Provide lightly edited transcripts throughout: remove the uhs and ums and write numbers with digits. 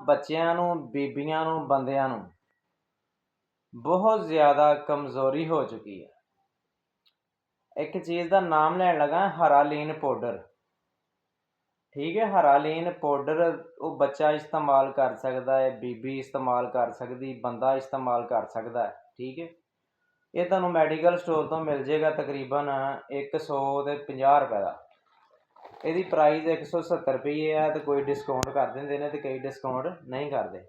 ਬੱਚਿਆਂ ਨੂੰ, ਬੀਬੀਆਂ ਨੂੰ, ਬੰਦਿਆਂ ਨੂੰ ਬਹੁਤ ਜ਼ਿਆਦਾ ਕਮਜ਼ੋਰੀ ਹੋ ਚੁੱਕੀ ਹੈ। ਇੱਕ ਚੀਜ਼ ਦਾ ਨਾਮ ਲੈਣ ਲੱਗਾ, ਹਰਾ ਲੀਨ ਪਾਊਡਰ। ਠੀਕ ਹੈ, ਹਰਾ ਲੀਨ ਪਾਊਡਰ ਉਹ ਬੱਚਾ ਇਸਤੇਮਾਲ ਕਰ ਸਕਦਾ ਹੈ, ਬੀਬੀ ਇਸਤੇਮਾਲ ਕਰ ਸਕਦੀ, ਬੰਦਾ ਇਸਤੇਮਾਲ ਕਰ ਸਕਦਾ ਹੈ। ਠੀਕ ਹੈ, ਇਹ ਤੁਹਾਨੂੰ ਮੈਡੀਕਲ ਸਟੋਰ ਤੋਂ ਮਿਲ ਜਾਏਗਾ ਤਕਰੀਬਨ 150 ਰੁਪਏ ਦਾ। ਇਹਦੀ ਪ੍ਰਾਈਸ 170 ਰੁਪਏ ਹੈ, ਤੇ ਕੋਈ ਡਿਸਕਾਊਂਟ ਕਰ ਦਿੰਦੇ ਨੇ, ਤੇ ਕਈ ਡਿਸਕਾਊਂਟ ਨਹੀਂ ਕਰਦੇ।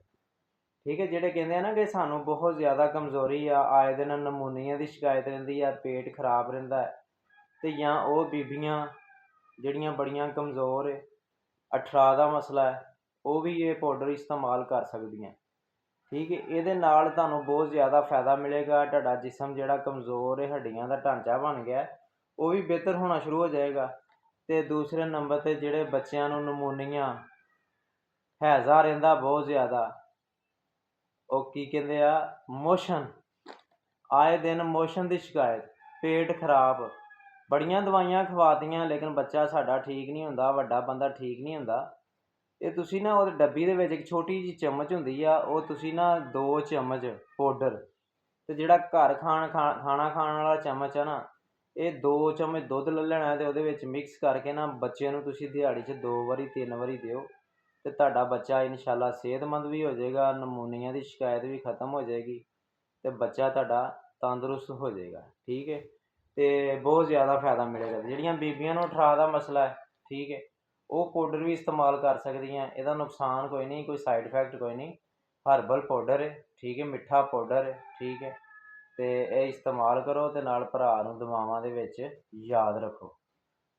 ਠੀਕ ਹੈ, ਜਿਹੜੇ ਕਹਿੰਦੇ ਆ ਨਾ ਕਿ ਸਾਨੂੰ ਬਹੁਤ ਜ਼ਿਆਦਾ ਕਮਜ਼ੋਰੀ ਆ, ਆਏ ਦਿਨ ਨਮੂਨੀਆ ਦੀ ਸ਼ਿਕਾਇਤ ਰਹਿੰਦੀ ਆ, ਪੇਟ ਖਰਾਬ ਰਹਿੰਦਾ ਹੈ, ਤੇ ਜਾਂ ਉਹ ਬੀਬੀਆਂ ਜਿਹੜੀਆਂ ਬੜੀਆਂ ਕਮਜ਼ੋਰ ਹੈ, ਅਠਰਾ ਦਾ ਮਸਲਾ ਹੈ, ਉਹ ਵੀ ਇਹ ਪਾਊਡਰ ਇਸਤੇਮਾਲ ਕਰ ਸਕਦੀਆਂ। ਠੀਕ ਹੈ, ਇਹਦੇ ਨਾਲ ਤੁਹਾਨੂੰ ਬਹੁਤ ਜ਼ਿਆਦਾ ਫਾਇਦਾ ਮਿਲੇਗਾ। ਤੁਹਾਡਾ ਜਿਸਮ ਜਿਹੜਾ ਕਮਜ਼ੋਰ ਹੈ, ਹੱਡੀਆਂ ਦਾ ਢਾਂਚਾ ਬਣ ਗਿਆ, ਉਹ ਵੀ ਬਿਹਤਰ ਹੋਣਾ ਸ਼ੁਰੂ ਹੋ ਜਾਏਗਾ। ਅਤੇ ਦੂਸਰੇ ਨੰਬਰ 'ਤੇ ਜਿਹੜੇ ਬੱਚਿਆਂ ਨੂੰ ਨਮੂਨੀਆ, ਹੈਜ਼ਾ ਰਹਿੰਦਾ ਬਹੁਤ ਜ਼ਿਆਦਾ, ਉਹ ਕੀ ਕਹਿੰਦੇ ਆ, ਮੋਸ਼ਨ, ਆਏ ਦਿਨ ਮੋਸ਼ਨ ਦੀ ਸ਼ਿਕਾਇਤ, ਪੇਟ ਖਰਾਬ, ਬੜੀਆਂ ਦਵਾਈਆਂ ਖਵਾਤੀਆਂ ਲੇਕਿਨ ਬੱਚਾ ਸਾਡਾ ਠੀਕ ਨਹੀਂ ਹੁੰਦਾ, ਵੱਡਾ ਬੰਦਾ ਠੀਕ ਨਹੀਂ ਹੁੰਦਾ। ਇਹ ਤੁਸੀਂ ਨਾ ਉਹ ਡੱਬੀ ਦੇ ਵਿੱਚ ਇੱਕ ਛੋਟੀ ਜਿਹੀ ਚਮਚ ਹੁੰਦੀ ਆ, ਉਹ ਤੁਸੀਂ ਨਾ 2 ਚਮਚ ਪਾਊਡਰ, ਅਤੇ ਜਿਹੜਾ ਘਰ ਖਾਣਾ ਖਾਣ ਵਾਲਾ ਚਮਚ ਆ ਨਾ, ਇਹ 2 ਚਮਚ ਦੁੱਧ ਲੈ ਲੈਣਾ, ਅਤੇ ਉਹਦੇ ਵਿੱਚ ਮਿਕਸ ਕਰਕੇ ਨਾ ਬੱਚੇ ਨੂੰ ਤੁਸੀਂ ਦਿਹਾੜੀ 'ਚ 2 ਵਾਰੀ 3 ਵਾਰੀ ਦਿਓ, ਅਤੇ ਤੁਹਾਡਾ ਬੱਚਾ ਇਨਸ਼ਾਅੱਲਾ ਸਿਹਤਮੰਦ ਵੀ ਹੋ ਜਾਏਗਾ, ਨਮੂਨੀਆ ਦੀ ਸ਼ਿਕਾਇਤ ਵੀ ਖ਼ਤਮ ਹੋ ਜਾਏਗੀ, ਅਤੇ ਬੱਚਾ ਤੁਹਾਡਾ ਤੰਦਰੁਸਤ ਹੋ ਜਾਏਗਾ। ਠੀਕ ਹੈ, ਅਤੇ ਬਹੁਤ ਜ਼ਿਆਦਾ ਫਾਇਦਾ ਮਿਲੇਗਾ। ਜਿਹੜੀਆਂ ਬੀਬੀਆਂ ਨੂੰ ਅਠਾਰਾ ਦਾ ਮਸਲਾ ਹੈ, ਠੀਕ ਹੈ, ਉਹ ਪਾਊਡਰ ਵੀ ਇਸਤੇਮਾਲ ਕਰ ਸਕਦੀਆਂ। ਇਹਦਾ ਨੁਕਸਾਨ ਕੋਈ ਨਹੀਂ, ਕੋਈ ਸਾਈਡ ਇਫੈਕਟ ਕੋਈ ਨਹੀਂ, ਹਰਬਲ ਪਾਊਡਰ ਹੈ। ਠੀਕ ਹੈ, ਮਿੱਠਾ ਪਾਊਡਰ ਹੈ। ਠੀਕ ਹੈ, ਅਤੇ ਇਹ ਇਸਤੇਮਾਲ ਕਰੋ, ਅਤੇ ਨਾਲ ਭਰਾ ਨੂੰ ਦੁਆਵਾਂ ਦੇ ਵਿੱਚ ਯਾਦ ਰੱਖੋ।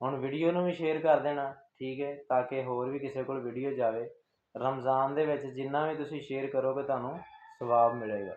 ਹੁਣ ਵੀਡੀਓ ਨੂੰ ਵੀ ਸ਼ੇਅਰ ਕਰ ਦੇਣਾ। ਠੀਕ ਹੈ, ਤਾਂ ਕਿ ਹੋਰ ਵੀ ਕਿਸੇ ਕੋਲ ਵੀਡੀਓ ਜਾਵੇ। ਰਮਜ਼ਾਨ ਦੇ ਵਿੱਚ ਜਿੰਨਾ ਵੀ ਤੁਸੀਂ ਸ਼ੇਅਰ ਕਰੋਗੇ ਤੁਹਾਨੂੰ ਸਵਾਬ ਮਿਲੇਗਾ।